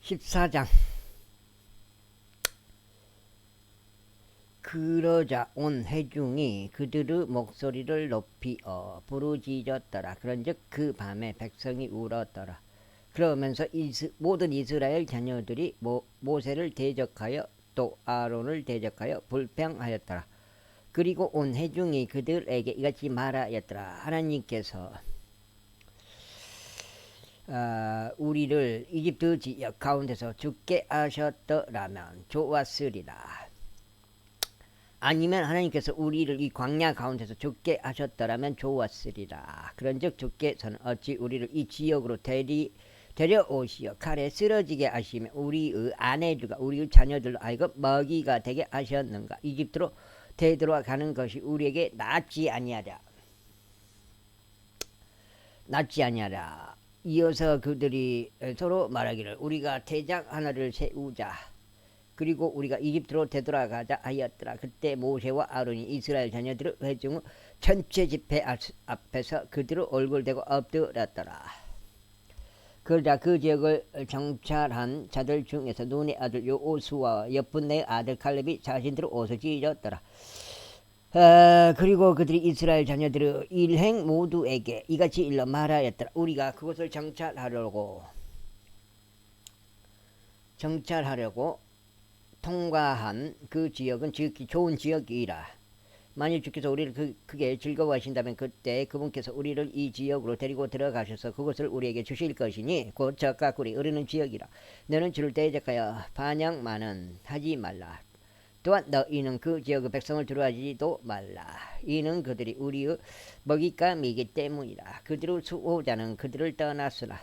14장. 그러자 온 회중이 그들의 목소리를 높이 부르짖었더라. 그런즉 그 밤에 백성이 울었더라. 그러면서 모든 이스라엘 자녀들이 모세를 대적하여 또 아론을 대적하여 불평하였더라. 그리고 온 회중이 그들에게 이같이 말하였더라. 하나님께서 우리를 이집트 지역 가운데서 죽게 하셨더라면 좋았으리라. 아니면 하나님께서 우리를 이 광야 가운데서 죽게 하셨더라면 좋았으리라. 그런즉 주께서는 어찌 우리를 이 지역으로 데려오시어 칼에 쓰러지게 하시며 우리의 아내들과 우리의 자녀들로 하여금 먹이가 되게 하셨는가. 이집트로 되돌아가는 것이 우리에게 낫지 아니하랴. 이어서 그들이 서로 말하기를 우리가 대장 하나를 세우자. 그리고 우리가 이집트로 되돌아가자 하였더라. 그때 모세와 아론이 이스라엘 자녀들의 회중 전체 집회 앞에서 그들의 얼굴 대고 엎드렸더라. 그러자 그 지역을 정찰한 자들 중에서 눈의 아들 여호수아와 여분네의 아들 칼렙이 자신들의 옷을 찢었더라. 그리고 그들이 이스라엘 자녀들의 일행 모두에게 이같이 일러 말하였더라. 우리가 그것을 정찰하려고 통과한 그 지역은 지극히 좋은 지역이라. 만일 주께서 우리를 크게 즐거워하신다면 그때 그분께서 우리를 이 지역으로 데리고 들어가셔서 그것을 우리에게 주실 것이니 곧 젖과 꿀이 흐르는 지역이라. 너는 주를 대적하여 반역만은 하지 말라. 또한 너희는 그 지역의 백성을 두려워하지도 말라. 이는 그들이 우리의 먹잇감이기 때문이라. 그들의 수호자는 그들을 떠났으나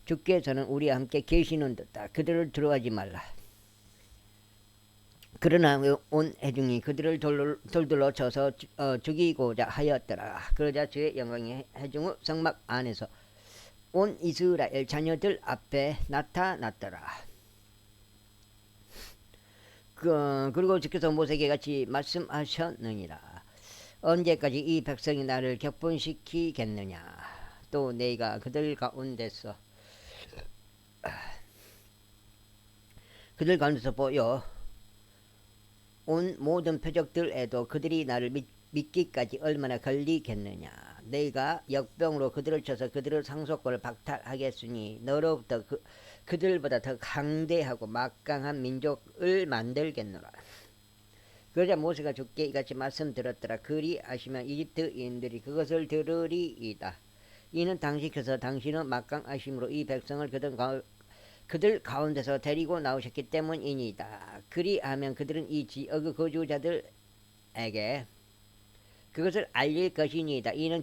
주께서는 우리와 함께 계시는 듯다. 그들을 두려워하지 말라. 그러나 온 회중이 그들을 돌들로 쳐서 죽이고자 하였더라. 그러자 주의 영광이 회중의 성막 안에서 온 이스라엘 자녀들 앞에 나타났더라. 그리고 주께서 모세에게 같이 말씀하셨느니라. 언제까지 이 백성이 나를 격분시키겠느냐. 또 내가 그들 가운데서 보여 온 모든 표적들에도 그들이 나를 믿기까지 얼마나 걸리겠느냐. 내가 역병으로 그들을 쳐서 그들의 상속권을 박탈하겠으니 너로부터 그들보다 더 강대하고 막강한 민족을 만들겠노라. 그러자 모세가 주께 이같이 말씀드렸더라. 그리하시면 이집트인들이 그것을 들으리이다. 이는 당신께서 당신의 막강하심으로 이 백성을 그들 가운데서 데리고 나오셨기 때문이니다. 그리하면 그들은 이 지역의 거주자들에게 그것을 알릴 것이니이다. 이는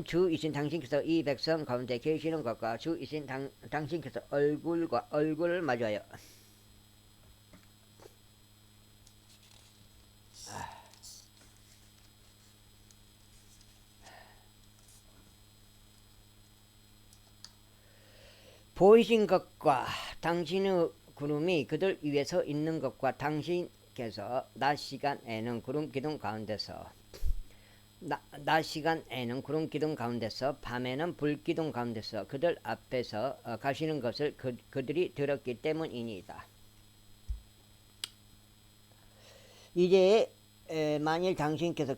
주이신 당신께서 이 백성 가운데 계시는 것과 주이신 당신께서 얼굴과 얼굴을 마주하여 보이신 것과 당신의 구름이 그들 위에 서 있는 것과 당신께서 낮 시간에는 구름 기둥 가운데서 밤에는 불 기둥 가운데서 그들 앞에서 가시는 것을 그들이 들었기 때문이니이다. 이제 만일 당신께서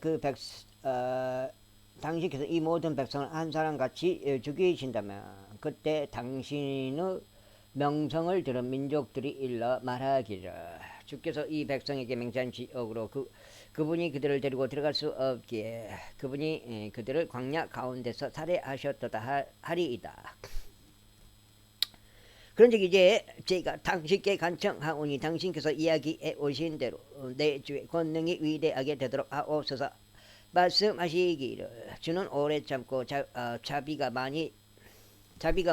당신께서 이 모든 백성을 한 사람같이 죽이신다면 그때 당신의 명성을 들은 민족들이 일러 말하기를 주께서 이 백성에게 맹세한 지역으로 그분이 그들을 데리고 들어갈 수 없기에 그분이 그들을 광야 가운데서 살해하셨도다 하리이다. 그런즉 이제 제가 당신께 간청하오니 당신께서 이야기해 오신 대로 내 주의 권능이 위대하게 되도록 하옵소서. 말씀하시기를 주는 오래 참고 자비가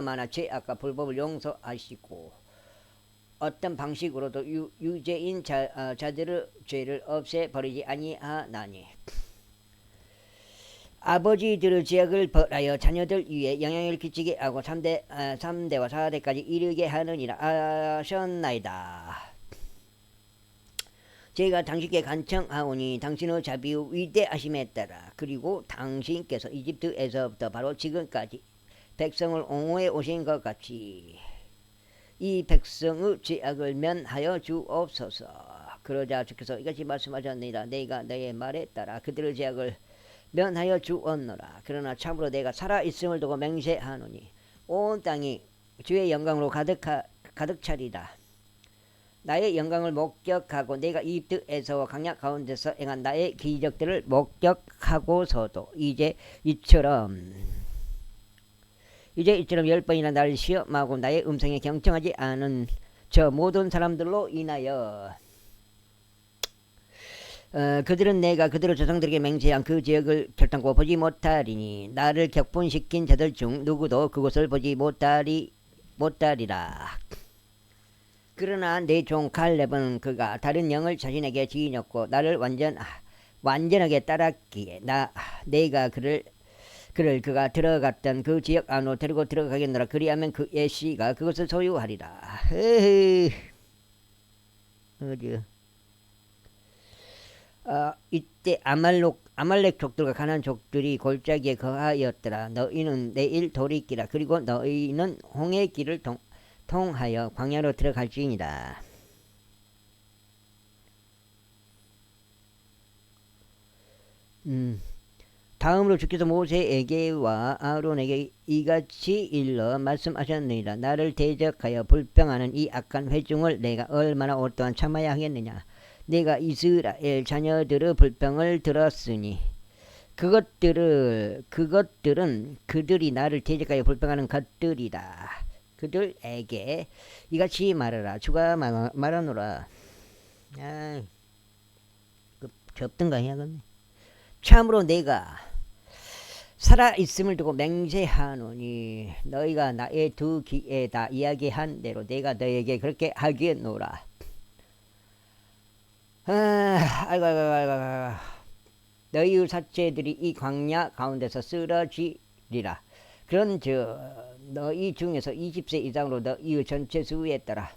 많아 죄악과 불법을 용서하시고 어떤 방식으로도 유죄인 자들의 죄를 없애버리지 아니하나니 아버지들의 죄악을 벌하여 자녀들 위에 영향을 끼치게 하고 3대와 4대까지 이르게 하느니라 하셨나이다. 제가 당신께 간청하오니 당신의 자비의 위대하심에 따라 그리고 당신께서 이집트에서부터 바로 지금까지 백성을 옹호해 오신 것 같이 이 백성의 죄악을 면하여 주옵소서. 그러자 주께서 이같이 말씀하셨느니라. 내가 너의 말에 따라 그들의 죄악을 면하여 주었노라. 그러나 참으로 내가 살아있음을 두고 맹세하노니 온 땅이 주의 영광으로 가득 차리라. 나의 영광을 목격하고 내가 이집트에서와 광야 가운데서 행한 나의 기적들을 목격하고서도 이제 이처럼 10번이나 나를 시험하고 나의 음성에 경청하지 않은 저 모든 사람들로 인하여 그들은 내가 그들의 조상들에게 맹세한 그 지역을 결단코 보지 못하리니 나를 격분시킨 자들 중 누구도 그곳을 보지 못하리라. 그러나 내 종 갈렙은 그가 다른 영을 자신에게 지녔고 나를 완전하게 따랐기에 내가 그가 들어갔던 그 지역 안으로 데리고 들어가겠노라. 그리하면 그의 씨가 그것을 소유하리라. 이때 아말렉 족들과 가나안 족들이 골짜기에 거하였더라. 너희는 내일 돌이키라. 그리고 너희는 홍해 길을 통하여 광야로 들어갈지니라. 다음으로 주께서 모세에게와 아론에게 이같이 일러 말씀하셨느니라. 나를 대적하여 불평하는 이 악한 회중을 내가 얼마나 오랫동안 참아야 하겠느냐. 내가 이스라엘 자녀들의 불평을 들었으니 그것들은 그들이 나를 대적하여 불평하는 것들이다. 그들에게 이같이 말하라. 주가 말하노라. 접든가 해야겠네. 참으로 내가 살아있음을 두고 맹세하노니 너희가 나의 두 귀에 다 이야기한 대로 내가 너에게 그렇게 하겠노라. 아이고. 너희의 사체들이 이 광야 가운데서 쓰러지리라. 그런즉 너희 중에서 20세 이상으로 너희의 전체 수에 따라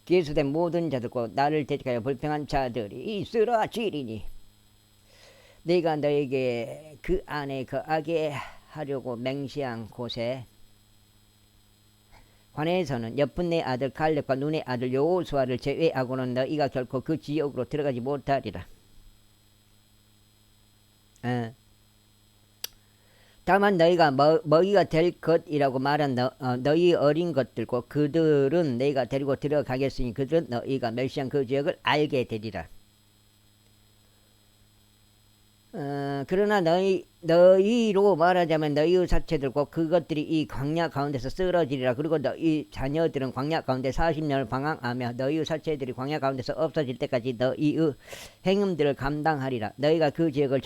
계수된 모든 자들과 나를 대적하여 불평한 자들이 쓰러지리니 내가 너에게 그 안에 거하게 하려고 맹세한 곳에 관해서는 여푼네 아들 갈렙과 눈의 아들 여호수아를 제외하고는 너희가 결코 그 지역으로 들어가지 못하리라. 다만 너희가 먹이가 될 것이라고 말한 너희 어린 것들과 그들은 내가 데리고 들어가겠으니 그들은 너희가 멸시한 그 지역을 알게 되리라. 그러나 너희로 말하자면 너희의 사체들과 그것들이 이 광야 가운데서 쓰러지리라. 그리고 너희 자녀들은 광야 가운데 40년을 방황하며 너희의 사체들이 광야 가운데서 없어질 때까지 너희의 행음들을 감당하리라. 너희가 그 지역을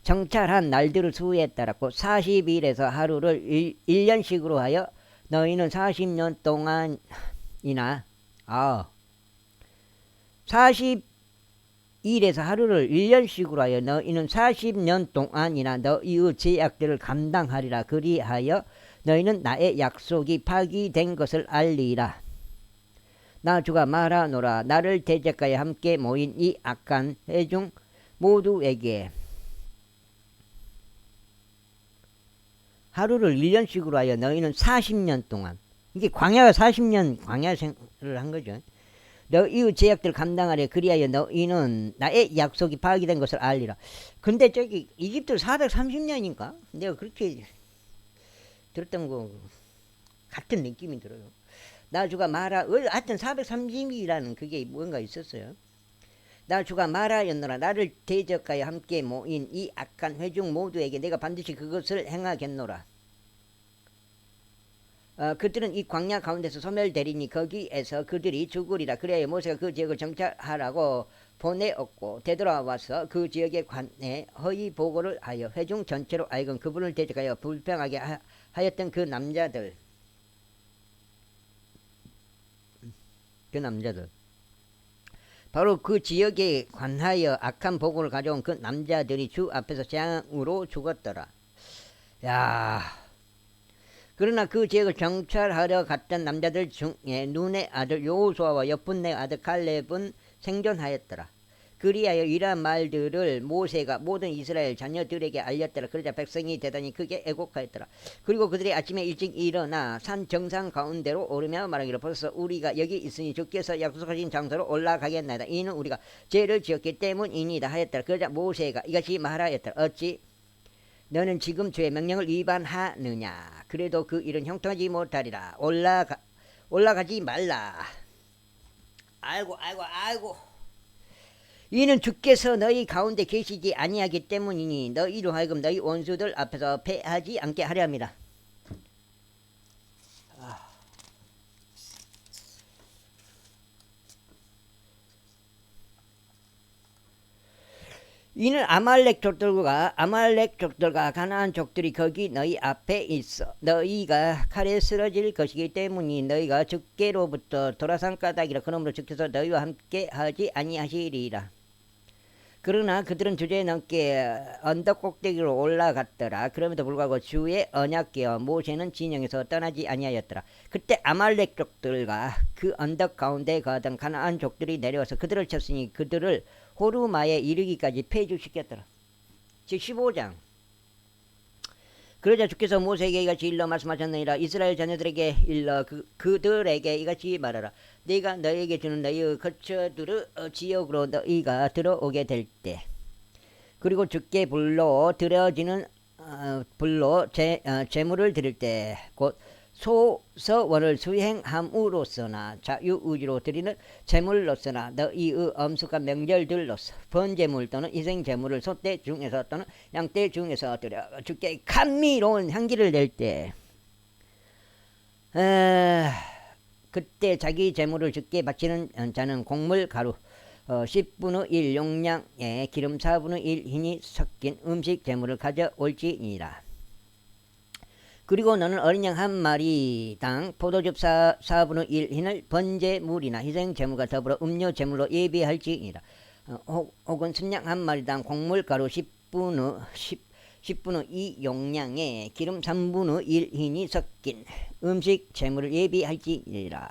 정찰한 날들의 수에 따랐고 40일에서 하루를 1년씩으로 하여 너희는 40년 동안이나 40일에서 하루를 1년씩으로 하여 너희는 40년 동안이나 너희의 죄악들을 감당하리라. 그리하여 너희는 나의 약속이 파기된 것을 알리라. 나 주가 말하노라. 나를 대적하여 함께 모인 이 악한 회중 모두에게 하루를 1년씩으로 하여 너희는 40년 동안, 이게 광야가 40년 광야 생활을 한 거죠. 너희의 죄악들을 감당하려. 그리하여 너희는 나의 약속이 파기된 것을 알리라. 근데 저기 이집트 430년인가? 내가 그렇게 들었던 거 같은 느낌이 들어요. 나 주가 하여튼 430이라는 그게 뭔가 있었어요. 나 주가 말하였노라. 나를 대적하여 함께 모인 이 악한 회중 모두에게 내가 반드시 그것을 행하겠노라. 그들은 이 광야 가운데서 소멸되리니 거기에서 그들이 죽으리라. 그래야 모세가 그 지역을 정찰하라고 보내었고 되돌아와서 그 지역에 관해 허위 보고를 하여 회중 전체로 하여금 그분을 대적하여 불평하게 하였던 그 남자들 바로 그 지역에 관하여 악한 보고를 가져온 그 남자들이 주 앞에서 재앙으로 죽었더라. 그러나 그 지역을 정찰하러 갔던 남자들 중에 눈의 아들 여호수아와 여푼네 아들 갈렙은 생존하였더라. 그리하여 이러한 말들을 모세가 모든 이스라엘 자녀들에게 알렸더라. 그러자 백성이 대단히 크게 애곡하였더라. 그리고 그들이 아침에 일찍 일어나 산 정상 가운데로 오르며 말하기를 벌써 우리가 여기 있으니 주께서 약속하신 장소로 올라가겠나이다. 이는 우리가 죄를 지었기 때문이니다 하였더라. 그러자 모세가 이같이 말하였더라. 어찌 너는 지금 주의 명령을 위반하느냐. 그래도 그 일은 형통하지 못하리라. 올라가지 말라. 아이고. 이는 주께서 너희 가운데 계시지 아니하기 때문이니 너희로 하여금 너희 원수들 앞에서 패하지 않게 하려 합니다. 이는 아말렉 족들과 가나안 족들이 거기 너희 앞에 있어 너희가 칼에 쓰러질 것이기 때문이 너희가 주께로부터 돌아선 까닭이라. 그러므로 주께서 너희와 함께 하지 아니하시리라. 그러나 그들은 주제 넘게 언덕 꼭대기로 올라갔더라. 그럼에도 불구하고 주의 언약궤와 모세는 진영에서 떠나지 아니하였더라. 그때 아말렉 족들과 그 언덕 가운데 거하던 가나안 족들이 내려와서 그들을 쳤으니 그들을 호르마에 이르기까지 폐주시켰더라. 즉 15장. 그러자 주께서 모세에게 이같이 일러 말씀하셨느니라. 이스라엘 자녀들에게 일러 그들에게 이같이 말하라. 네가 너희에게 주는 너희의 거처들의 지역으로 너희가 들어오게 될 때, 그리고 주께 불로 드려지는 제물을 드릴 때, 곧 소서원을 수행함으로써나 자유의지로 드리는 제물로서나 너희의 엄숙한 명절들로서 번제물 또는 희생제물을 소떼 중에서 또는 양떼 중에서 드려 주께 감미로운 향기를 낼 때, 그때 자기 제물을 주께 바치는 자는 곡물 가루 10분의 1 용량에 기름 4분의 1 흰이 섞인 음식 제물을 가져올지니라. 그리고 너는 어린 양 한 마리당 포도즙 4분의 1 흰을 번제물이나 희생제물과 더불어 음료제물로 예비할지니라. 혹은 순양 한 마리당 곡물 가루 10분의 2 용량에 기름 3분의 1 흰이 섞인 음식 제물을 예비할지니라.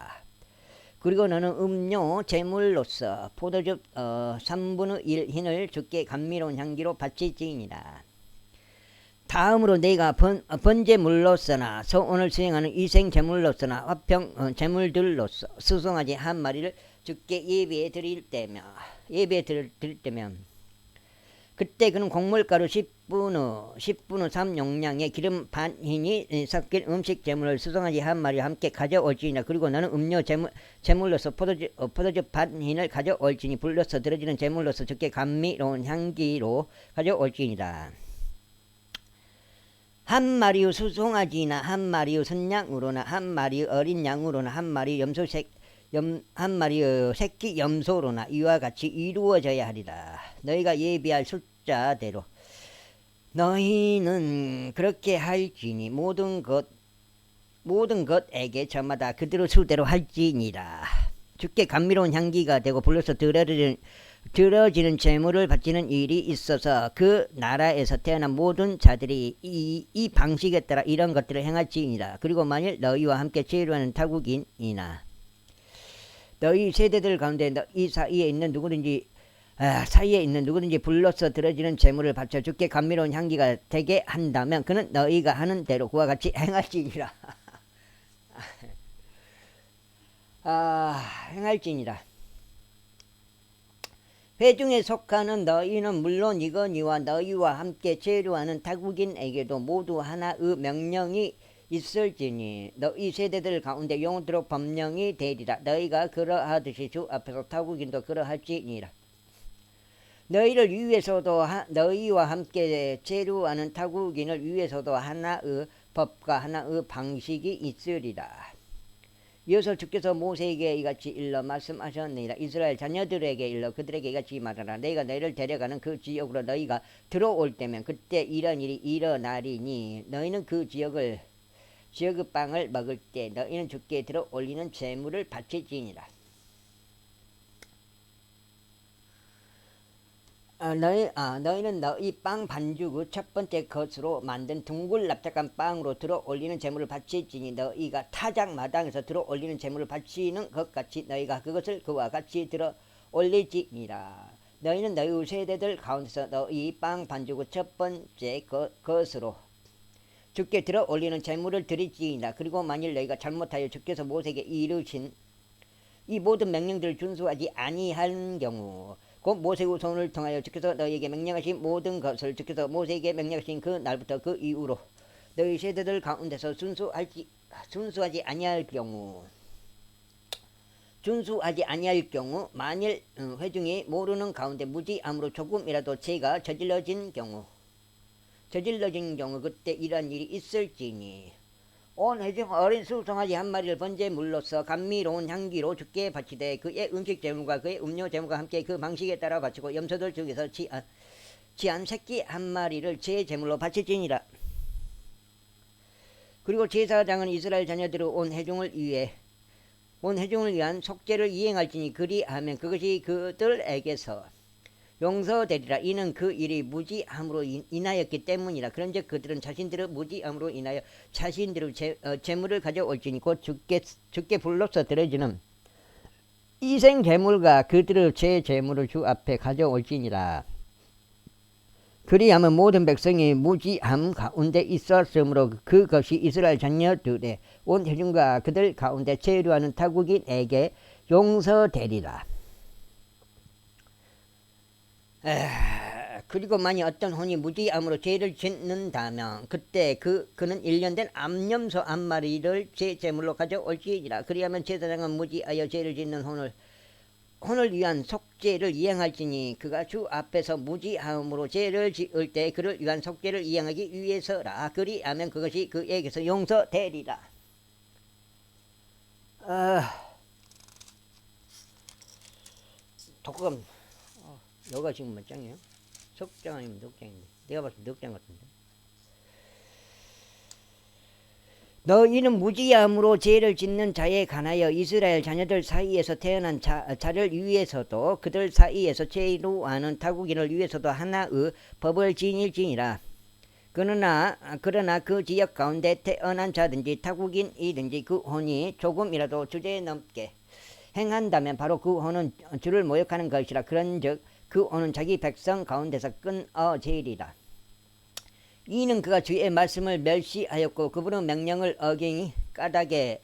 그리고 너는 음료 제물로서 포도즙 3분의 1 흰을 주께 감미로운 향기로 바칠지니라. 다음으로 내가 번제물로서나 소원을 수행하는 희생제물로서나 화평 제물들로서 수송아지 한 마리를 주께 예배에 드릴 때면 그때 그는 곡물가루 10분의 3 용량의 기름 반 흰이 섞인 음식 제물을 수송아지 한 마리와 함께 가져올지니라. 그리고 너는 음료 제물로서 포도즙 반 흰을 가져올지니 불로서 들어지는 제물로서 주께 감미로운 향기로 가져올지니라. 한 마리의 수송아지나 한 마리의 순양으로나 한 마리의 어린 양으로나 한 마리의 한 마리의 새끼 염소로나 이와 같이 이루어져야 하리라. 너희가 예비할 숫자대로 너희는 그렇게 할지니 모든 것에게 저마다 그대로 수대로 할지니라. 주께 감미로운 향기가 되고 불로서 들어지는 제물을 바치는 일이 있어서 그 나라에서 태어난 모든 자들이 이 방식에 따라 이런 것들을 행할지니라. 그리고 만일 너희와 함께 제일하는 타국인이나 너희 세대들 가운데 이 사이에 있는 누구든지 불로서 들어지는 제물을 바쳐 주께 감미로운 향기가 되게 한다면 그는 너희가 하는 대로 그와 같이 행할지니라. 행할지니라. 회중에 속하는 너희는 물론 이거니와 너희와 함께 체류하는 타국인에게도 모두 하나의 명령이 있을지니 너희 세대들 가운데 영원토록 법령이 되리라. 너희가 그러하듯이 주 앞에서 타국인도 그러할지니라. 너희를 위해서도 너희와 함께 체류하는 타국인을 위해서도 하나의 법과 하나의 방식이 있으리라. 이어서 주께서 모세에게 이같이 일러 말씀하셨느니라. 이스라엘 자녀들에게 일러 그들에게 이같이 말하라. 내가 너희를 데려가는 그 지역으로 너희가 들어올 때면 그때 이런 일이 일어나리니 너희는 그 지역의 빵을 먹을 때 너희는 주께 들어 올리는 제물을 바칠지니라. 너희는 너희 빵 반죽의 첫 번째 것으로 만든 둥글 납작한 빵으로 들어 올리는 제물을 바칠지니 너희가 타작 마당에서 들어 올리는 제물을 바치는 것 같이 너희가 그것을 그와 같이 들어 올릴지니라. 너희는 너희 세대들 가운데서 너희 빵 반죽의 첫 번째 것으로 주께 들어 올리는 제물을 드릴지이다. 그리고 만일 너희가 잘못하여 주께서 모세에게 이르신 이 모든 명령들을 준수하지 아니한 경우 곧 모세의 손을 통하여 주께서 너희에게 명령하신 모든 것을 주께서 모세에게 명령하신 그 날부터 그 이후로 너희 세대들 가운데서 준수하지 아니할 경우 만일 회중이 모르는 가운데 무지함으로 조금이라도 죄가 저질러진 경우 그때 이러한 일이 있을지니 온 회중 어린 수송아지 한 마리를 번제물로서 감미로운 향기로 주께 바치되 그의 음식 제물과 그의 음료 제물과 함께 그 방식에 따라 바치고 염소들 중에서 지한 새끼 한 마리를 제 제물로 바칠지니라. 그리고 제사장은 이스라엘 자녀들의 온 회중을 위한 속죄를 이행할지니 그리하면 그것이 그들에게서 용서되리라. 이는 그 일이 무지함으로 인하였기 때문이라. 그런즉 그들은 자신들의 무지함으로 인하여 자신들의 제물을 가져올지니 곧 주께 불로서 드려지는 이생 제물과 그들의 제 제물을 주 앞에 가져올지니라. 그리하면 모든 백성이 무지함 가운데 있었으므로 그것이 이스라엘 자녀들의 온 회중과 그들 가운데 체류하는 타국인에게 용서되리라. 그리고 만약 어떤 혼이 무지함으로 죄를 짓는다면 그때 그는 1년 된 암염소 한 마리를 제 제물로 가져올지니라. 그리하면 제사장은 무지하여 죄를 짓는 혼을 위한 속죄를 이행할지니 그가 주 앞에서 무지함으로 죄를 지을 때 그를 위한 속죄를 이행하기 위해서라. 그리하면 그것이 그에게서 용서되리라. 독감 너가 지금 몇 장이에요? 석장 아니면 넉 장인데 내가 봤을 때 넉 장 같은데. 너희는 무지함으로 죄를 짓는 자에 관하여 이스라엘 자녀들 사이에서 태어난 자를 위해서도 그들 사이에서 체류하는 타국인을 위해서도 하나의 법을 지닐지니라. 그러나 그 지역 가운데 태어난 자든지 타국인이든지 그 혼이 조금이라도 주제 넘게 행한다면 바로 그 혼은 주를 모욕하는 것이라. 그런즉 그 혼은 자기 백성 가운데서 끊어지리라. 이는 그가 주의 말씀을 멸시하였고 그분의 명령을 어기니 까닭에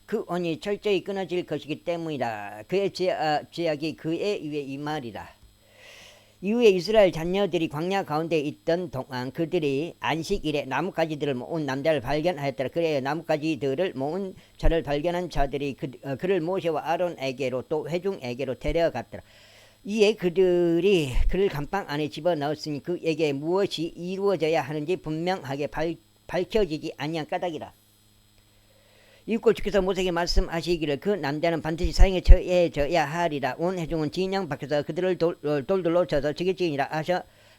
그 혼이 철저히 끊어질 것이기 때문이라. 그의 죄악이 그의 위에 임하리라. 이후에 이스라엘 자녀들이 광야 가운데 있던 동안 그들이 안식일에 나뭇가지들을 모은 남자를 발견하였더라. 그래야 나뭇가지들을 모은 자를 발견한 자들이 그를 모세와 아론에게로 또 회중에게로 데려갔더라. 이에 그들이 그를 감방 안에 집어넣었으니 그에게 무엇이 이루어져야 하는지 분명하게 밝혀지지 아니한 까닭이라. 이윽고 주께서 모세에게 말씀하시기를 그 남자는 반드시 사형에 처해져야 하리라. 온 회중은 진영 밖에서 그들을 돌들로 쳐서 죽일지니라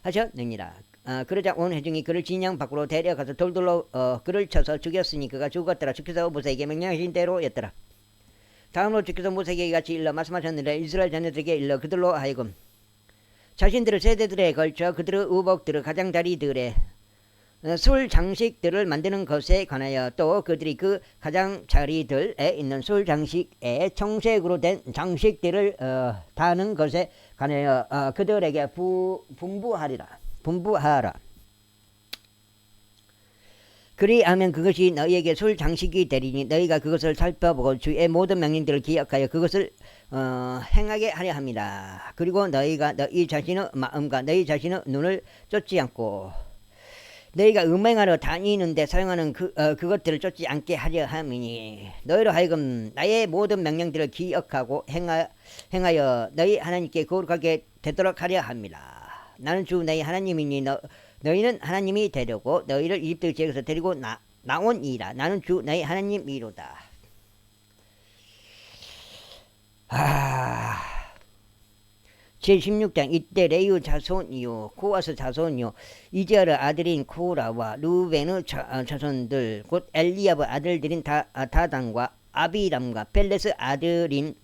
하셨느니라. 그러자 온 회중이 그를 진영 밖으로 데려가서 돌들로 그를 쳐서 죽였으니 그가 죽었더라. 주께서 모세에게 명령하신 대로였더라. 다음으로 주께서 모세에게 같이 일러 말씀하셨느니라. 이스라엘 자녀들에게 일러 그들로 하여금 자신들의 세대들에 걸쳐 그들의 의복들의 가장자리들의 술 장식들을 만드는 것에 관하여 또 그들이 그 가장자리들에 있는 술 장식에 청색으로 된 장식들을 다는 것에 관하여 그들에게 분부하라. 그리하면 그것이 너희에게 술 장식이 되리니 너희가 그것을 살펴보고 주의 모든 명령들을 기억하여 그것을 행하게 하려 합니다. 그리고 너희가 너희 자신의 마음과 너희 자신의 눈을 쫓지 않고 너희가 음행하러 다니는데 사용하는 그것들을 쫓지 않게 하려 함이니 너희로 하여금 나의 모든 명령들을 기억하고 행하여 너희 하나님께 거룩하게 되도록 하려 합니다. 나는 주 너희 하나님이니 너희는 하나님이 되려고 너희를 이집트 지역에서 데리고 나온이라. 나는 주 너희 하나님이로다. 제16장 이때 레위 자손이요 고아스 자손이요 이제르 아들인 코라와 루벤의 자손들 곧 엘리압의 아들들인 다단과 아비람과 펠레스 아들인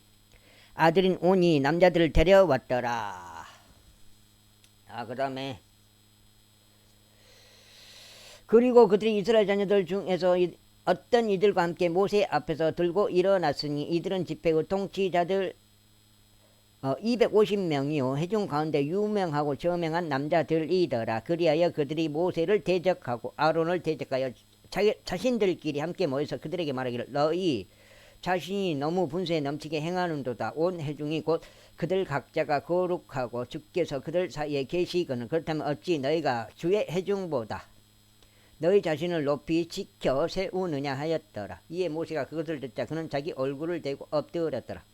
온이 남자들을 데려왔더라. 그 다음에 그리고 그들이 이스라엘 자녀들 중에서 어떤 이들과 함께 모세 앞에서 들고 일어났으니 이들은 집회의 통치자들 250명이요 해중 가운데 유명하고 저명한 남자들이더라. 그리하여 그들이 모세를 대적하고 아론을 대적하여 자신들끼리 함께 모여서 그들에게 말하기를 너희 자신이 너무 분수에 넘치게 행하는도다. 온 회중이 곧 그들 각자가 거룩하고 주께서 그들 사이에 계시거늘 그렇다면 어찌 너희가 주의 회중보다 너희 자신을 높이 지켜 세우느냐 하였더라. 이에 모세가 그것을 듣자 그는 자기 얼굴을 대고 엎드렸더라.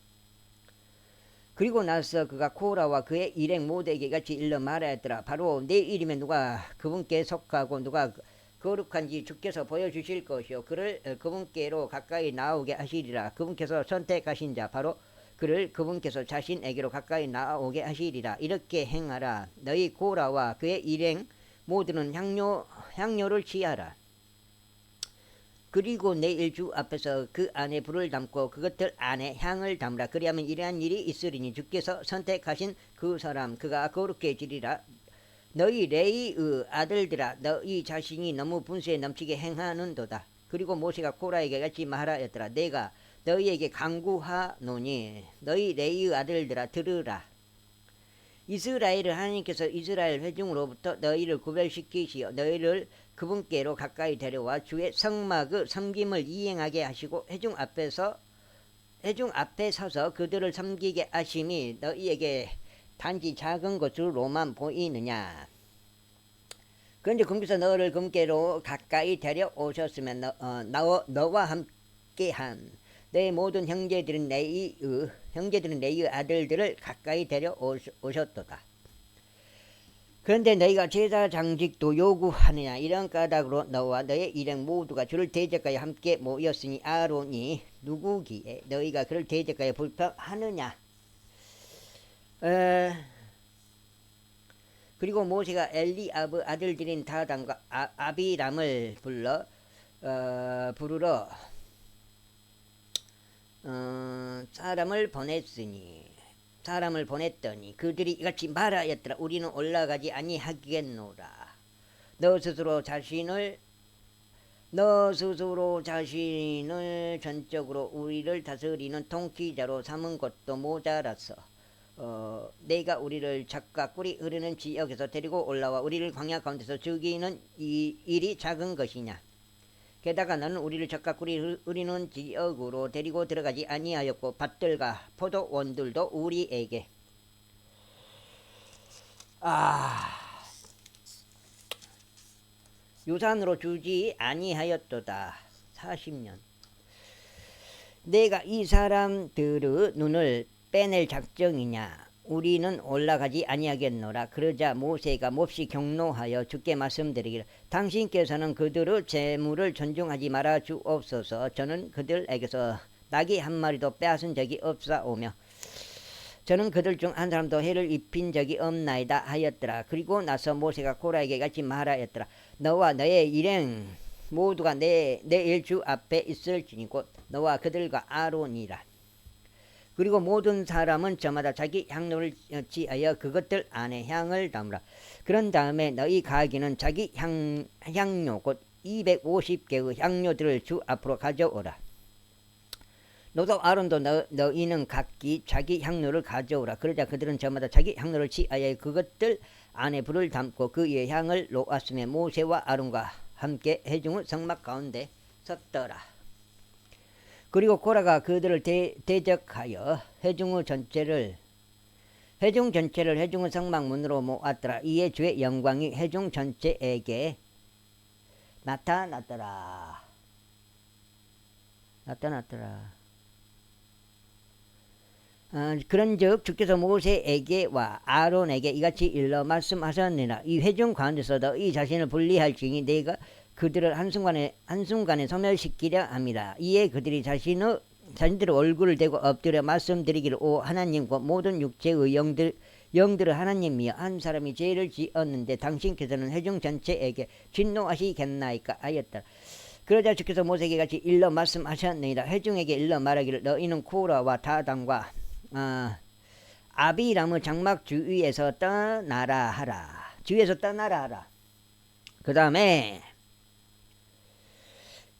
그리고 나서 그가 코라와 그의 일행 모두에게 같이 일러 말하였더라. 바로 내 이름에 누가 그분께 속하고 누가 거룩한지 주께서 보여주실 것이요 그를 그분께로 가까이 나오게 하시리라. 그분께서 선택하신 자 바로 그를 그분께서 자신에게로 가까이 나오게 하시리라. 이렇게 행하라. 너희 고라와 그의 일행 모두는 향료를 취하라. 그리고 내일 주 앞에서 그 안에 불을 담고 그것들 안에 향을 담으라. 그리하면 이러한 일이 있으리니 주께서 선택하신 그 사람 그가 거룩해지리라. 너희 레이의 아들들아 너희 자신이 너무 분수에 넘치게 행하는도다. 그리고 모세가 코라에게 같이 말하였더라. 내가 너희에게 강구하노니 너희 레이의 아들들아 들으라. 이스라엘을 하나님께서 이스라엘 회중으로부터 너희를 구별시키시어 너희를 그분께로 가까이 데려와 주의 성막의 섬김을 이행하게 하시고 회중 앞에 서서 그들을 섬기게 하심이 너희에게 단지 작은 것으로만 보이느냐. 그런데 거기서 너를 그분께로 가까이 데려오셨으면 너와 함께한 내 모든 형제들은 내의 아들들을 가까이 데려오셨도다. 그런데 너희가 제사 장직도 요구하느냐. 이런 까닭으로 너와 너의 일행 모두가 주를 대적하여 함께 모였으니 아론이 누구기에 너희가 그를 대적하여 불평하느냐. 그리고 모세가 엘리압의 아들들인 다단과 아비람을 부르러 사람을 보냈더니 그들이 이같이 말하였더라. 우리는 올라가지 아니하겠노라. 너 스스로 자신을 전적으로 우리를 다스리는 통치자로 삼은 것도 모자라서 내가 우리를 젖과 꿀이 흐르는 지역에서 데리고 올라와 우리를 광야 가운데서 죽이는 이 일이 작은 것이냐. 게다가 너는 우리를 젖과 꿀이 흐르는 지역으로 데리고 들어가지 아니하였고 밭들과 포도원들도 우리에게 유산으로 주지 아니하였도다. 40년 내가 이 사람들의 눈을 빼낼 작정이냐. 우리는 올라가지 아니하겠노라. 그러자 모세가 몹시 경노하여 주께 말씀드리기를 당신께서는 그들의 재물을 존중하지 말아 주옵소서. 저는 그들에게서 낙이 한 마리도 빼앗은 적이 없사오며 저는 그들 중 한 사람도 해를 입힌 적이 없나이다 하였더라. 그리고 나서 모세가 코라에게 같이 말하였더라. 너와 너의 일행 모두가 내일 주 앞에 있을지니 곧 너와 그들과 아론이라. 그리고 모든 사람은 저마다 자기 향로를 취하여 그것들 안에 향을 담으라. 그런 다음에 너희 가기는 자기 향료 곧 250개의 향료들을 주 앞으로 가져오라. 너도 아론도 너희는 각기 자기 향로를 가져오라. 그러자 그들은 저마다 자기 향로를 취하여 그것들 안에 불을 담고 그 위에 향을 놓았으며 모세와 아론과 함께 회중의 성막 가운데 섰더라. 그리고 고라가 그들을 대적하여 회중 전체를 회중의 성막문으로 모았더라. 이에 주의 영광이 회중 전체에게 나타났더라. 그런즉 주께서 모세에게와 아론에게 이같이 일러 말씀하셨느니라. 이 회중 가운데서 너희 자신을 분리할지니 내가 그들을 한순간에 소멸시키려 합니다. 이에 그들이 자신들의 얼굴을 대고 엎드려 말씀드리기를 오 하나님과 모든 육체의 영들의 하나님이여 한 사람이 죄를 지었는데 당신께서는 회중 전체에게 진노하시겠나이까 하였다. 그러자 주께서 모세에게 같이 일러 말씀하셨느니라. 회중에게 일러 말하기를 너희는 코라와 다단과 아비람의 장막 주위에서 떠나라 하라. 그 다음에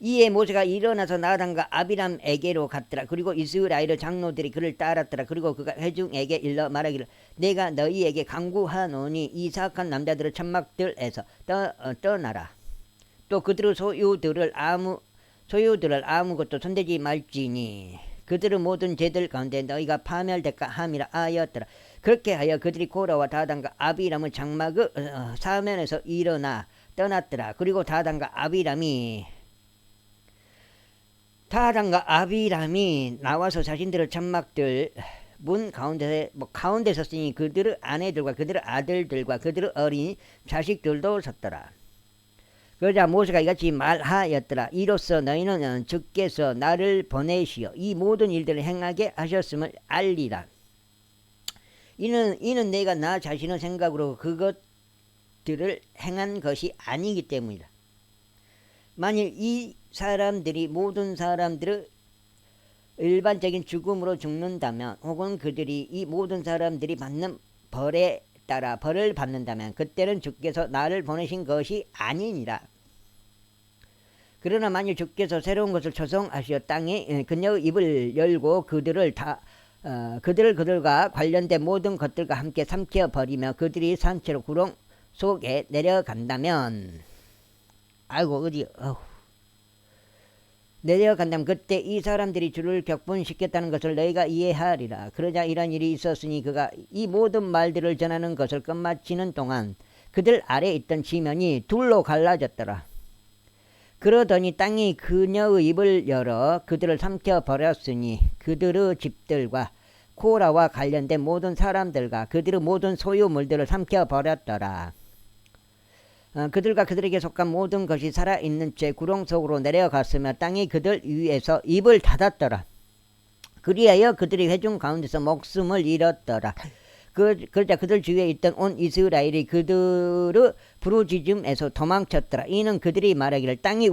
이에 모세가 일어나서 나단과 아비람에게로 갔더라. 그리고 이스라엘 장로들이 그를 따랐더라. 그리고 그가 회중에게 일러 말하기를 내가 너희에게 강구하노니 이 사악한 남자들을 천막들에서 떠나라. 또 그들의 소유들을 아무것도 손대지 말지니 그들의 모든 죄들 가운데 너희가 파멸될까 함이라 하였더라. 그렇게 하여 그들이 고라와 다단과 아비람의 장막의 사면에서 일어나 떠났더라. 그리고 다단과 아비람이 나와서 자신들의 천막들 문 가운데 섰으니 그들의 아내들과 그들의 아들들과 그들의 어린 자식들도 섰더라. 그러자 모세가 이같이 말하였더라. 이로써 너희는 주께서 나를 보내시어 이 모든 일들을 행하게 하셨음을 알리라. 이는 내가 나 자신의 생각으로 그것들을 행한 것이 아니기 때문이다. 만일 이 사람들이 모든 사람들의 일반적인 죽음으로 죽는다면 혹은 그들이 이 모든 사람들이 받는 벌에 따라 벌을 받는다면 그때는 주께서 나를 보내신 것이 아니니라. 그러나 만일 주께서 새로운 것을 조성하시어 땅에 그녀의 입을 열고 그들과 관련된 모든 것들과 함께 삼켜버리며 그들이 산채로 구렁 속에 내려간다면 내려간다면 그때 이 사람들이 주를 격분시켰다는 것을 너희가 이해하리라. 그러자 이런 일이 있었으니 그가 이 모든 말들을 전하는 것을 끝마치는 동안 그들 아래 있던 지면이 둘로 갈라졌더라. 그러더니 땅이 그녀의 입을 열어 그들을 삼켜버렸으니 그들의 집들과 코라와 관련된 모든 사람들과 그들의 모든 소유물들을 삼켜버렸더라. 그들과 그들에게 속한 모든 것이 살아있는 채 구렁 속으로 내려갔으며 땅이 그들 위에서 입을 닫았더라. 그리하여 그들이 회중 가운데서 목숨을 잃었더라. 그러자 그들 주위에 있던 온 이스라엘이 그들의 부르짖음에서 도망쳤더라. 이는 그들이 말하기를 땅이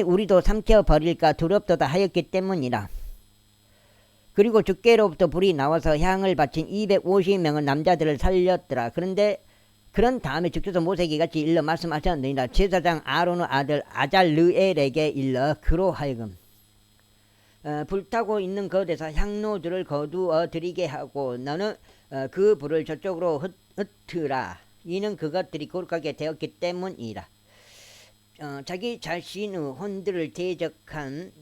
우리도 삼켜버릴까 두렵도다 하였기 때문이라. 그리고 주께로부터 불이 나와서 향을 바친 250명의 남자들을 살렸더라. 그런 다음에 주께서 모세에게 같이 일러 말씀하셨느니라. 제사장 아론의 아들 아잘르엘에게 일러 그로 하여금 불타고 있는 것에서 향로들을 거두어 드리게 하고 너는 그 불을 저쪽으로 흩으라. 이는 그것들이 거룩하게 되었기 때문이라. 자기 자신의 혼들을 대적한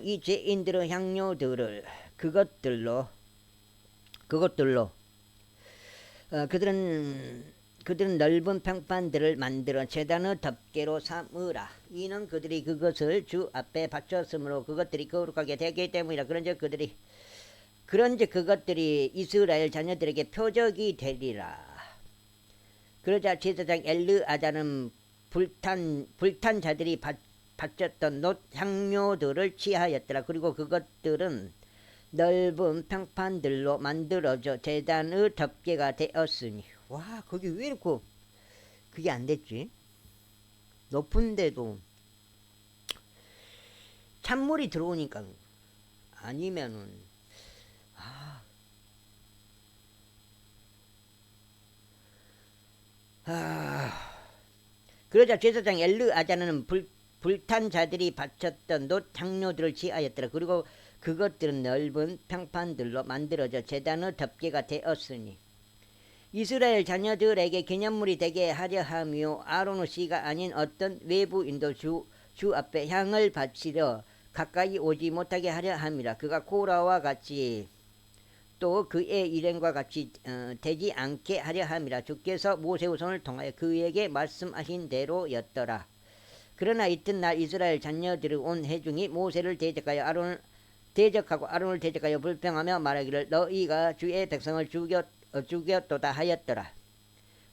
이 죄인들의 향료들을 그것들로 그들은 넓은 평판들을 만들어 제단의 덮개로 삼으라. 이는 그들이 그것을 주 앞에 바쳤으므로 그것들이 거룩하게 되기 때문이라. 그런즉 그것들이 이스라엘 자녀들에게 표적이 되리라. 그러자 제사장 엘르아자는 불탄 자들이 바쳤던 놋 향료들을 취하였더라. 그리고 그것들은 넓은 평판들로 만들어져 제단의 덮개가 되었으니. 와, 거기 왜 이렇게 그게 안 됐지? 높은데도 찬물이 들어오니까 아니면은 그러자 제사장 엘르아자는 불탄 자들이 바쳤던 놋 향료들을 취하였더라. 그리고 그것들은 넓은 평판들로 만들어져 제단의 덮개가 되었으니 이스라엘 자녀들에게 기념물이 되게 하려 하며 아론의 씨가 아닌 어떤 외부인도 주 앞에 향을 바치려 가까이 오지 못하게 하려 함이라. 그가 코라와 같이 또 그의 일행과 같이 되지 않게 하려 함이라. 주께서 모세의 손을 통하여 그에게 말씀하신 대로였더라. 그러나 이튿날 이스라엘 자녀들의 온 회중이 모세를 대적하고 아론을 대적하여 불평하며 말하기를 너희가 주의 백성을 죽였도다 하였더라.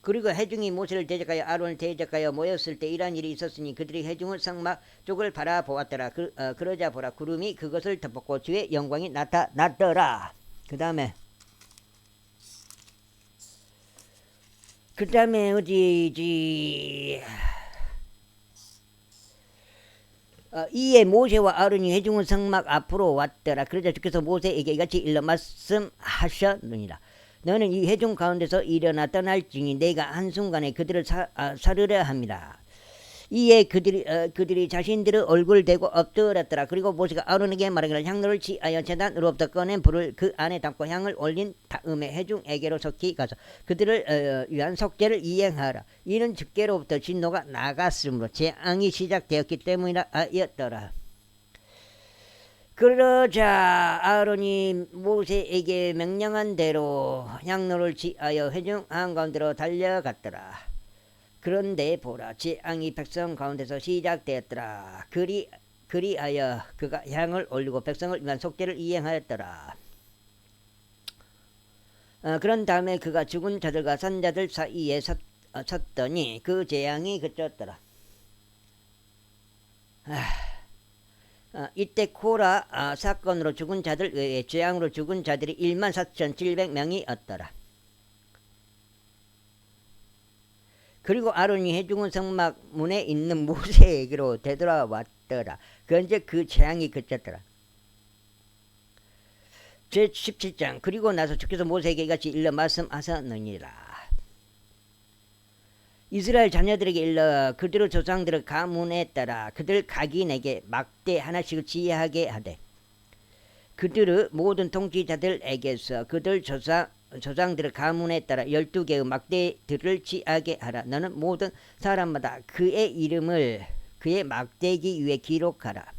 그리고 회중이 모세를 대적하여 아론을 대적하여 모였을 때 이러한 일이 있었으니 그들이 회중의 성막 쪽을 바라보았더라. 그러자 보라 구름이 그것을 덮었고 주의 영광이 나타났더라. 그 다음에 어디지? 이에 모세와 아론이 회중의 성막 앞으로 왔더라. 그러자 주께서 모세에게 이같이 일러 말씀하셨느니라. 너는 이 회중 가운데서 일어나 떠날지니 내가 한순간에 그들을 사르려 합니다. 이에 그들이 자신들의 얼굴을 대고 엎드렸더라. 그리고 모세가 아론에게 말하기를 향로를 취하여 제단으로부터 꺼낸 불을 그 안에 담고 향을 올린 다음에 회중에게로 속히 가서 그들을 위한 속죄를 이행하라. 이는 즉계로부터 진노가 나갔으므로 재앙이 시작되었기 때문이라 하였더라. 그러자 아론이 모세에게 명령한 대로 향로를 취하여 회중 한가운데로 달려갔더라. 그런데 보라, 재앙이 백성 가운데서 시작되었더라. 그리하여 그가 향을 올리고 백성을 위한 속죄를 이행하였더라. 그런 다음에 그가 죽은 자들과 산 자들 사이에 섰더니 그 재앙이 그쳤더라. 이때 코라 사건으로 죽은 자들 외에 재앙으로 죽은 자들이 14,700명이었더라. 그리고 아론이 회중은 성막 문에 있는 모세에게로 되돌아왔더라. 그런데 그 재앙이 그쳤더라. 제17장. 그리고 나서 주께서 모세에게 이같이 일러 말씀하셨느니라. 이스라엘 자녀들에게 일러 그들의 조상들의 가문에 따라 그들 각인에게 막대 하나씩을 지휘하게 하되 그들의 모든 통치자들에게서 그들 조상들의 가문에 따라 12개의 막대들을 취하게 하라. 너는 모든 사람마다 그의 이름을 그의 막대기 위에 기록하라.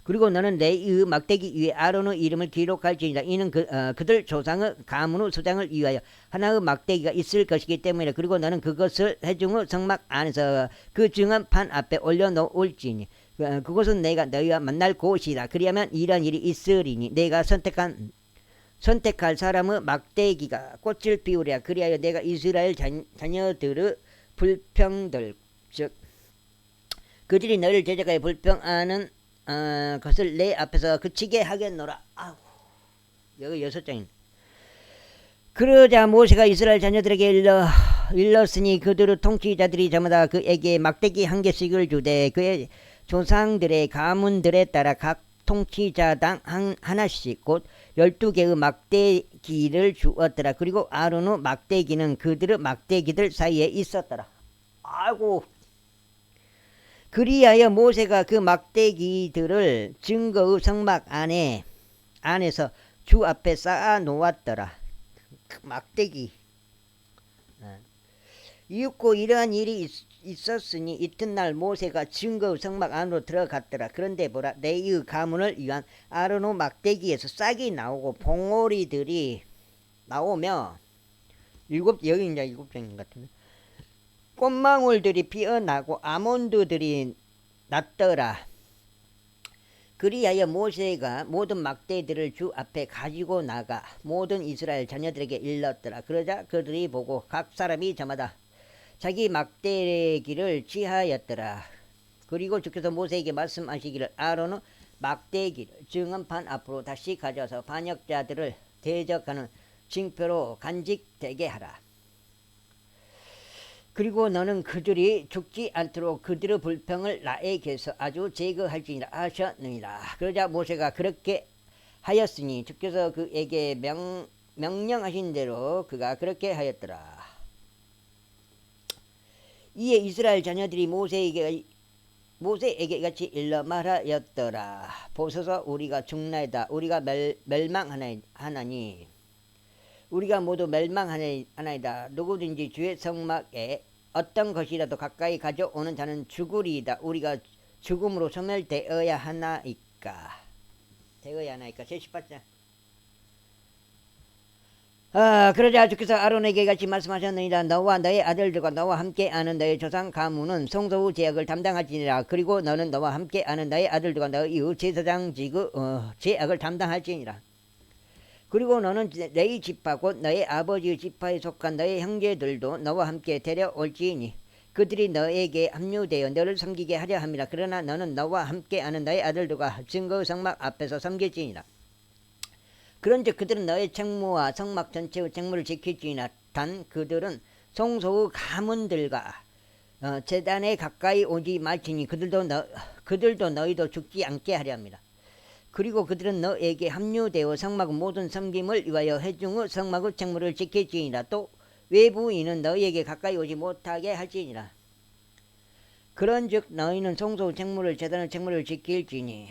그리고 너는 내 막대기 위에 아론의 이름을 기록할지니라. 이는 그들 조상의 가문의 수장을 위하여 하나의 막대기가 있을 것이기 때문이라. 그리고 너는 그것을 회중의 성막 안에서 그 증언판 앞에 올려놓을지니 그것은 내가 너희와 만날 곳이라. 그리하면 이런 일이 있으리니 내가 선택할 사람의 막대기가 꽃을 피우랴. 그리하여 내가 이스라엘 자녀들의 불평들 즉 그들이 너희를 제자가에 불평하는 것을 내 앞에서 그치게 하겠노라. 여기 6장입니다. 그러자 모세가 이스라엘 자녀들에게 일렀으니 그들의 통치자들이 저마다 그에게 막대기 한 개씩을 주되 그의 조상들의 가문들에 따라 각 통치자당 하나씩 곧 12개의 막대기를 주었더라. 그리고 아론의 막대기는 그들의 막대기들 사이에 있었더라. 그리하여 모세가 그 막대기들을 증거의 성막 안에서 주 앞에 쌓아 놓았더라. 막대기. 이윽고 이러한 일이 있었으니 이튿날 모세가 증거의 성막 안으로 들어갔더라. 그런데 보라, 레위의 가문을 위한 아론의 막대기에서 싹이 나오고 봉오리들이 나오며 여기 이제 7장인 것 같은데 꽃망울들이 피어나고 아몬드들이 났더라. 그리하여 모세가 모든 막대들을 주 앞에 가지고 나가 모든 이스라엘 자녀들에게 일렀더라. 그러자 그들이 보고 각 사람이 저마다 자기 막대기를 취하였더라. 그리고 주께서 모세에게 말씀하시기를 아론의 막대기를 증언판 앞으로 다시 가져와서 반역자들을 대적하는 징표로 간직되게 하라. 그리고 너는 그들이 죽지 않도록 그들의 불평을 나에게서 아주 제거할지니라 하셨느니라. 그러자 모세가 그렇게 하였으니 주께서 그에게 명령하신 대로 그가 그렇게 하였더라. 이에 이스라엘 자녀들이 모세에게 같이 일러 말하였더라. 보소서, 우리가 죽나이다. 우리가 멸망하나니 우리가 모두 멸망하나이다. 누구든지 주의 성막에 어떤 것이라도 가까이 가져오는 자는 죽으리이다. 우리가 죽음으로 소멸되어야 하나이까. 제18장. 그러자 주께서 아론에게 같이 말씀하셨느니라. 너와 너의 아들들과 너와 함께 아는 너의 조상 가문은 성소의 제약을 담당할지니라. 그리고 너는 너와 함께 아는 너의 아들들과 너의 제사장직의 제약을 담당할지니라. 그리고 너는 너희 지파 곧 너의 아버지의 지파에 속한 너의 형제들도 너와 함께 데려올지니 그들이 너에게 합류되어 너를 섬기게 하려 함이라. 그러나 너는 너와 함께 아는 너의 아들들과 증거의 성막 앞에서 섬길지니라. 그런즉 그들은 너의 책무와 성막 전체의 책무를 지킬지니라. 단 그들은 성소의 가문들과 제단에 가까이 오지 말지니 그들도 너희도 죽지 않게 하려 합니다. 그리고 그들은 너에게 합류되어 성막의 모든 섬김을 위하여 회중의 성막의 책무를 지킬지니라. 또 외부인은 너희에게 가까이 오지 못하게 할지니라. 그런즉 너희는 성소의 책무를 제단의 책무를 지킬지니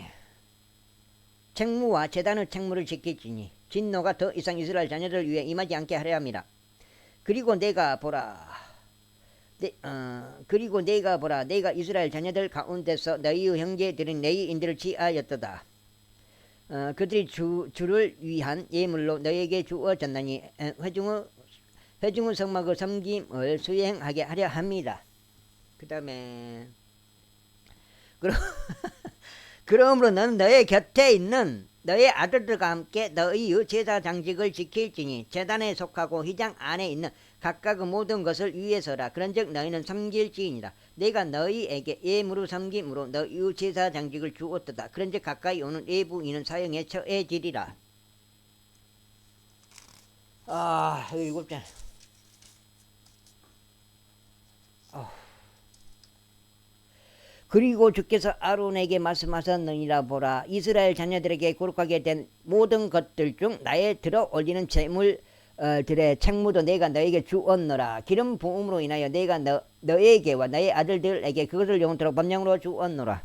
책무와 제단의 책무를 지킬지니 진노가 더 이상 이스라엘 자녀들 위해 임하지 않게 하려 함이라. 그리고 내가 보라 내가 이스라엘 자녀들 가운데서 너희의 형제들인 레위인들을 지하였도다. 그들이 주를 위한 예물로 너희에게 주어졌나니 회중의 성막의 섬김을 수행하게 하려 합니다. 그 다음에 그러므로 너는 너의 곁에 있는 너의 아들들과 함께 너희의 제사 장직을 지킬지니 제단에 속하고 휘장 안에 있는 각각의 모든 것을 위해서라. 그런즉 너희는 섬길지니라. 내가 너희에게 예물을 섬김으로 너희의 제사 장직을 주었도다. 그런즉 가까이 오는 외부인은 사형에 처해지리라. 일곱 장. 그리고 주께서 아론에게 말씀하셨느니라. 보라, 이스라엘 자녀들에게 거룩하게 된 모든 것들 중 나의 들어 올리는 제물들의 책무도 내가 너에게 주었노라. 기름 부음으로 인하여 내가 너에게와 너의 아들들에게 그것을 영원토록 법령으로 주었노라.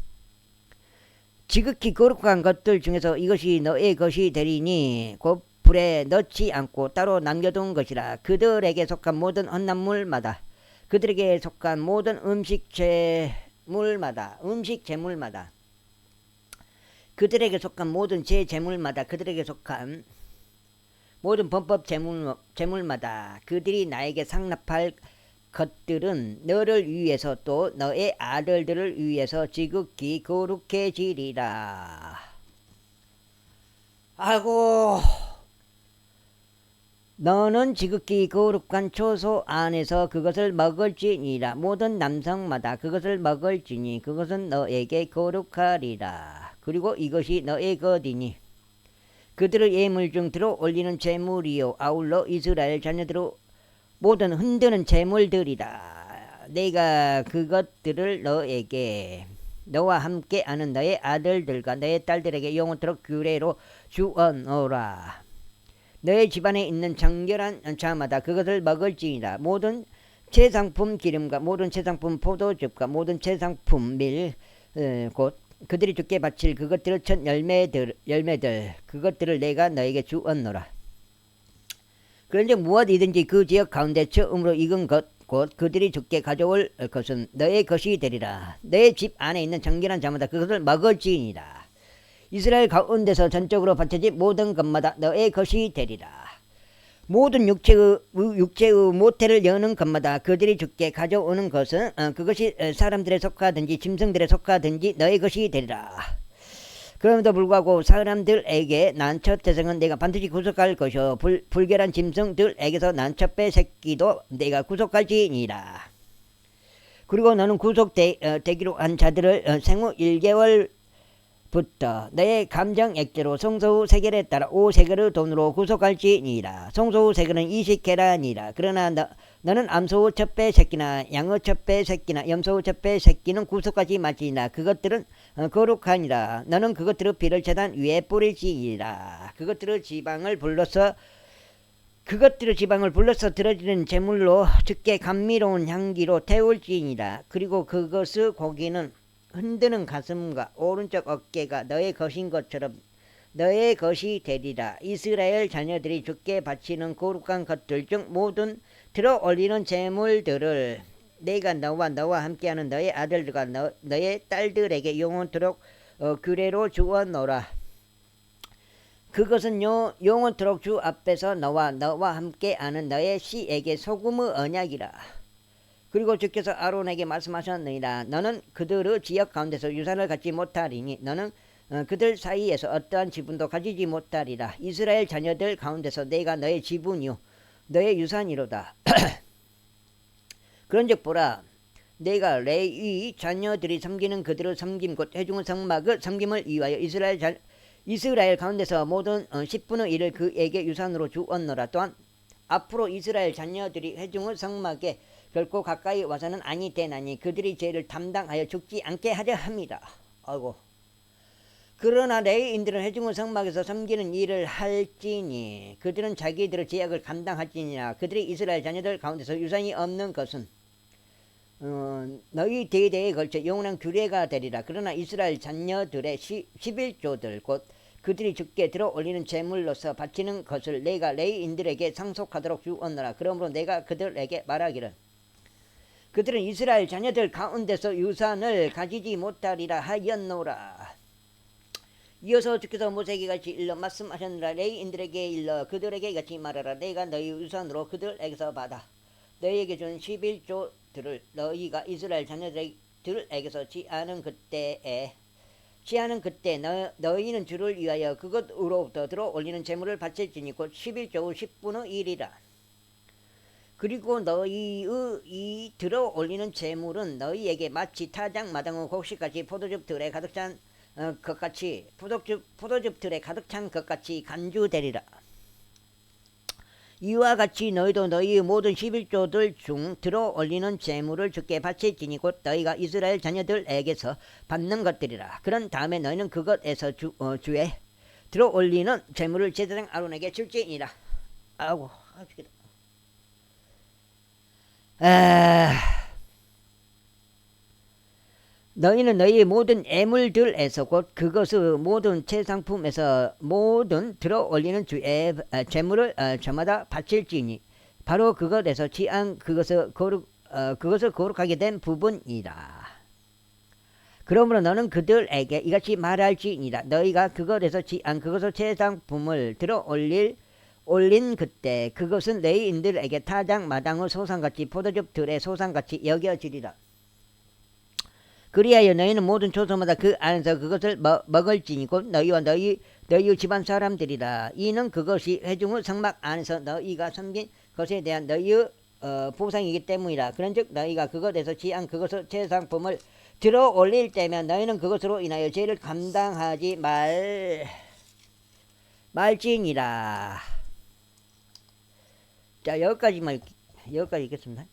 지극히 거룩한 것들 중에서 이것이 너의 것이 되리니 곧 불에 넣지 않고 따로 남겨둔 것이라. 그들에게 속한 모든 헌납물마다 그들에게 속한 모든 음식 제물마다 그들에게 속한 모든 제물마다 그들에게 속한 모든 범법 제물마다 그들이 나에게 상납할 것들은 너를 위해서 또 너의 아들들을 위해서 지극히 거룩해지리라. 아이고, 너는 지극히 거룩한 초소 안에서 그것을 먹을지니라. 모든 남성마다 그것을 먹을지니 그것은 너에게 거룩하리라. 그리고 이것이 너의 것이니 그들의 예물 중 들어 올리는 제물이요 아울러 이스라엘 자녀들의 모든 흔드는 제물들이라. 내가 그것들을 너와 함께 하는 너의 아들들과 너의 딸들에게 영원토록 규례로 주어노라. 너의 집안에 있는 정결한 자마다 그것을 먹을지니라. 모든 제상품 기름과 모든 제상품 포도즙과 모든 제상품 밀 곧 그들이 주께 바칠 그것들의 첫 열매들 그것들을 내가 너에게 주었노라. 그런데 무엇이든지 그 지역 가운데 처음으로 익은 것 곧 그들이 주께 가져올 것은 너의 것이 되리라. 너의 집 안에 있는 정결한 자마다 그것을 먹을지니라. 이스라엘 가운데서 전적으로 바쳐진 모든 것마다 너의 것이 되리라. 모든 육체의 모태를 여는 것마다 그들이 주께 가져오는 것은 그것이 사람들에 속하든지 짐승들에 속하든지 너의 것이 되리라. 그럼에도 불구하고 사람들에게 난 첫 태생은 내가 반드시 구속할 것이요 불결한 짐승들에게서 난 첫 배 새끼도 내가 구속할지니라. 그리고 너는 구속되기로 한 자들을 생후 1개월부터 너의 감정 액제로 성소후 세겔에 따라 5세겔의 돈으로 구속할지니라. 성소후 세겔은 20계란이라. 그러나 너는 암소의 첫 배 새끼나 양의 첫 배 새끼나 염소의 첫 배 새끼는 구속하지 말지니라. 그것들은 거룩하니라. 너는 그것들의 피를 제단 위에 뿌릴지니라. 그것들의 지방을 불러서 드려지는 제물로 주께 감미로운 향기로 태울지니라. 그리고 그것의 고기는 흔드는 가슴과 오른쪽 어깨가 너의 것인 것처럼 너의 것이 되리라. 이스라엘 자녀들이 주께 바치는 거룩한 것들 중 모든 들어 올리는 제물들을 내가 너와 함께하는 너의 아들들과 너의 딸들에게 영원토록 규례로 주어노라. 그것은 영원토록 주 앞에서 너와 함께하는 너의 씨에게 소금의 언약이라. 그리고 주께서 아론에게 말씀하셨느니라. 너는 그들의 지역 가운데서 유산을 갖지 못하리니 너는 그들 사이에서 어떠한 지분도 가지지 못하리라. 이스라엘 자녀들 가운데서 내가 너의 지분이요 너의 유산이로다. 그런즉 보라, 내가 레위 자녀들이 섬기는 그들의 섬김 곧 회중의 성막의 섬김을 위하여 이스라엘 가운데서 모든 10분의 1을 그에게 유산으로 주었노라. 또한 앞으로 이스라엘 자녀들이 회중의 성막에 결코 가까이 와서는 아니 되나니 그들이 죄를 담당하여 죽지 않게 하려 함이라. 아이고. 그러나 레위인들은 회중의 성막에서 섬기는 일을 할지니 그들은 자기들의 죄악을 감당할지니라. 그들이 이스라엘 자녀들 가운데서 유산이 없는 것은 너희 대대에 걸쳐 영원한 규례가 되리라. 그러나 이스라엘 자녀들의 11조들 곧 그들이 주께 들어 올리는 제물로서 바치는 것을 내가 레위인들에게 상속하도록 주었노라. 그러므로 내가 그들에게 말하기를 그들은 이스라엘 자녀들 가운데서 유산을 가지지 못하리라 하였노라. 이어서 주께서 모세에게 같이 일러 말씀하셨느라. 레위인들에게 일러 그들에게 같이 말하라. 내가 너희 유산으로 그들에게서 받아 너희에게 준 11조들을 너희가 이스라엘 자녀들에게서 취하는 그때 너희는 주를 위하여 그것으로부터 들어 올리는 제물을 바칠지니 곧 11조 10분의 1이라. 그리고 너희의 이 들어 올리는 제물은 너희에게 마치 타작 마당의 곡식같이 포도즙 들에 가득 찬 것같이 포도즙 들에 가득 찬 것같이 간주되리라. 이와 같이 너희도 너희의 모든 11조들 중 들어 올리는 제물을 주께 바칠지니 곧 너희가 이스라엘 자녀들에게서 받는 것들이라. 그런 다음에 너희는 그것에서 주에 들어 올리는 제물을 제사장 아론에게 줄지니라. 아이고 죽겠다. 너희는 너희의 모든 애물들에서 곧 그것의 모든 채상품에서 모든 들어 올리는 주의 제물을 저마다 바칠지니 바로 그것에서 취한 그것을 거룩하게 된 부분이라. 그러므로 너는 그들에게 이같이 말할지니라. 너희가 그것에서 취한 그것의 채상품을 들어 올린 그때 그것은 레위인들에게 타작 마당의 소산같이 포도즙 들의 소산같이 여겨지리라. 그리하여 너희는 모든 조소마다 그 안에서 그것을 먹을지니 곧 너희와 너희 집안 사람들이라. 이는 그것이 회중의 성막 안에서 너희가 섬긴 것에 대한 너희의 보상이기 때문이라. 그런즉 너희가 그것에서 취한 그것의 제상품을 들어 올릴 때면 너희는 그것으로 인하여 죄를 감당하지 말지니라. 자, 여기까지 읽겠습니다.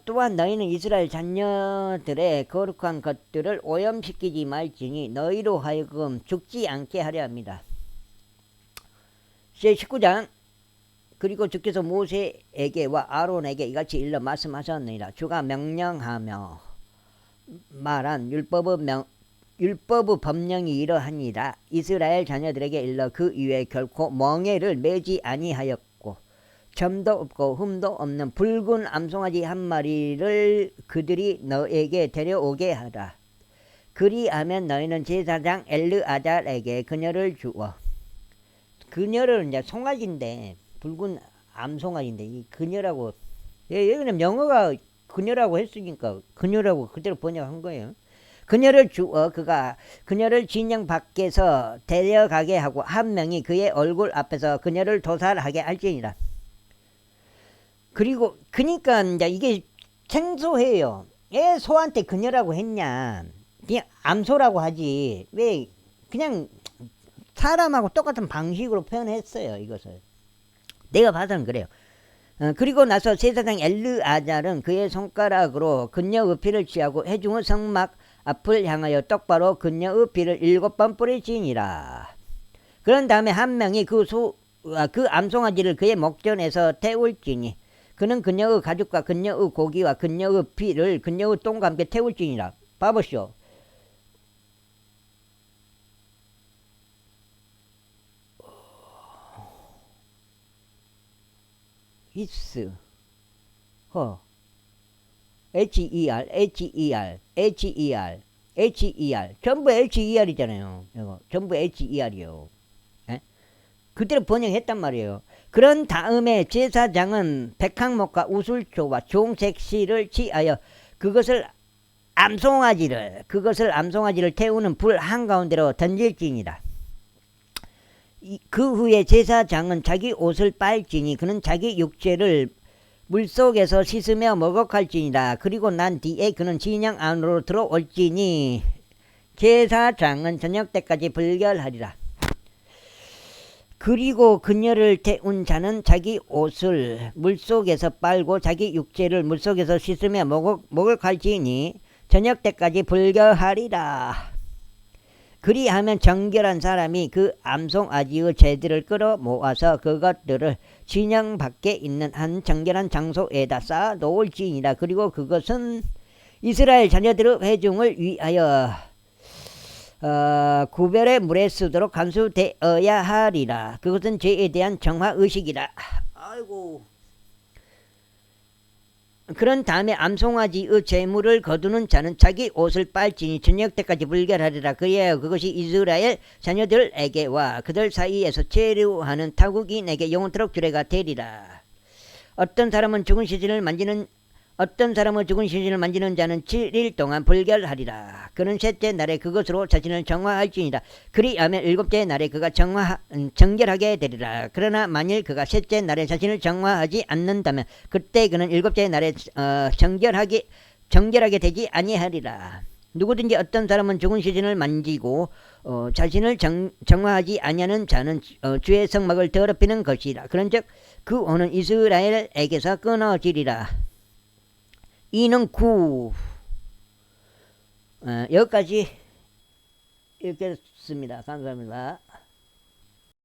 또한 너희는 이스라엘 자녀들의 거룩한 것들을 오염시키지 말지니 너희로 하여금 죽지 않게 하려 합니다. 제19장 그리고 주께서 모세에게와 아론에게 이같이 일러 말씀하셨느니라. 주가 명령하며 말한 율법의 법령이 이러하니라. 이스라엘 자녀들에게 일러 그 위에 결코 멍에를 매지 아니하였고 점도 없고 흠도 없는 붉은 암송아지 한 마리를 그들이 너에게 데려오게 하라. 그리하면 너희는 제사장 엘르아잘에게 그녀를 주어. 그녀를 이제 송아지인데 붉은 암송아지인데 이 그녀라고 여기는 영어가 그녀라고 했으니까 그녀라고 그대로 번역한 거예요. 그녀를 주어 그가 그녀를 진영 밖에서 데려가게 하고 한 명이 그의 얼굴 앞에서 그녀를 도살하게 할지니라. 그리고 그니까 이제 이게 생소해요. 왜 소한테 그녀라고 했냐? 그냥 암소라고 하지. 왜 그냥 사람하고 똑같은 방식으로 표현했어요. 이것을 내가 봐서는 그래요. 그리고 나서 제사장 엘르아잘은 그의 손가락으로 그녀의 피를 취하고 회중의 성막 앞을 향하여 똑바로 그녀의 피를 7번 뿌리지니라. 그런 다음에 한 명이 그 암송아지를 그의 목전에서 태울지니 그는 그녀의 가죽과 그녀의 고기와 그녀의 피를 그녀의 똥과 함께 태울지니라. 봐보시오. 히스 HER 전부 HER이잖아요. 이거 전부 HER이요. 그대로 번역했단 말이에요. 그런 다음에 제사장은 백항목과 우슬초와 종색실을 취하여 그것을 암송아지를 태우는 불 한가운데로 던질지니라. 그 후에 제사장은 자기 옷을 빨지니 그는 자기 육체를 물속에서 씻으며 목욕할지니라. 그리고 난 뒤에 그는 진영 안으로 들어올지니 제사장은 저녁 때까지 불결하리라. 그리고 그녀를 태운 자는 자기 옷을 물속에서 빨고 자기 육체를 물속에서 씻으며 목욕할지니 저녁 때까지 불결하리라. 그리하면 정결한 사람이 그 암송아지의 제들을 끌어 모아서 그것들을 진영 밖에 있는 한 정결한 장소에다 쌓아 놓을지니라. 그리고 그것은 이스라엘 자녀들의 회중을 위하여 구별의 물에 쓰도록 간수되어야 하리라. 그것은 죄에 대한 정화의식이라. 아이고. 그런 다음에 암송아지의 제물을 거두는 자는 자기 옷을 빨지니 저녁 때까지 불결하리라. 그리하여 그것이 이스라엘 자녀들에게와 그들 사이에서 체류하는 타국인에게 영원토록 규례가 되리라. 어떤 사람의 죽은 시신을 만지는 자는 7일 동안 불결하리라. 그는 셋째 날에 그것으로 자신을 정화할지니라. 그리하면 일곱째 날에 그가 정결하게 되리라. 그러나 만일 그가 셋째 날에 자신을 정화하지 않는다면 그때 그는 일곱째 날에 정결하게 되지 아니하리라. 누구든지 어떤 사람은 죽은 시신을 만지고 자신을 정화하지 아니하는 자는 주의 성막을 더럽히는 것이라. 그런즉 그 혼은 이스라엘에게서 끊어지리라. 이는 여기까지 읽겠습니다. 감사합니다.